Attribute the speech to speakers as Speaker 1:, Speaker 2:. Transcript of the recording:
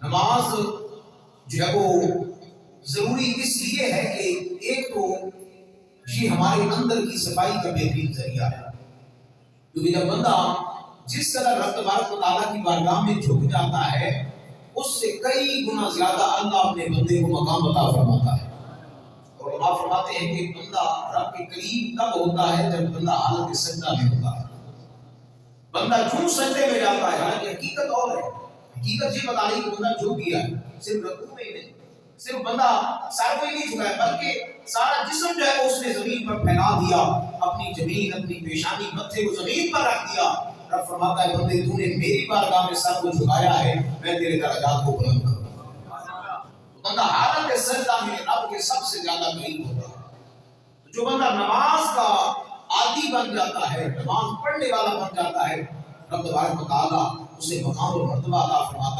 Speaker 1: نماز جو ہے وہ ضروری اس لیے ہے کہ ایک تو یہ ہمارے اندر کی صفائی کا بہترین ذریعہ ہے، کیونکہ جب بندہ جس قدر رب تبارک و تعالیٰ کی بارگاہ میں جھک جاتا ہے اس سے کئی گنا زیادہ اللہ اپنے بندے کو مقام عطا فرماتا ہے۔ اور علماء فرماتے ہیں کہ بندہ رب کے قریب تب ہوتا ہے جب بندہ حالت سجدہ میں ہوتا ہے۔ بندہ جو سجدے میں جاتا ہے، حالانکہ حقیقت اور ہے، حقیقت یہ بتا رہی کہ بندہ جھک گیا ہے، صرف رکوع میں ہی نہیں، صرف بندہ سر پہ نہیں جھکا ہے بلکہ سارا جسم جو ہے وہ اس نے زمین پر پھیلا دیا، اپنی زمین، اپنی پیشانی، متھے کو زمین پر رکھ دیا۔ رب فرماتا ہے بندے تو نے میری بارگاہ میں سر کو جھکایا ہے، میں تیرے درجات کو بلند کروں گا۔ بندہ حالت سجدہ میں رب کے سب سے زیادہ قریب ہوتا ہے۔ جو بندہ نماز کا عادی بن جاتا ہے، نماز پڑھنے والا بن جاتا ہے، رب تبارک و تعالیٰ اسے مقام اور مرتبہ عطا فرماتا ہے۔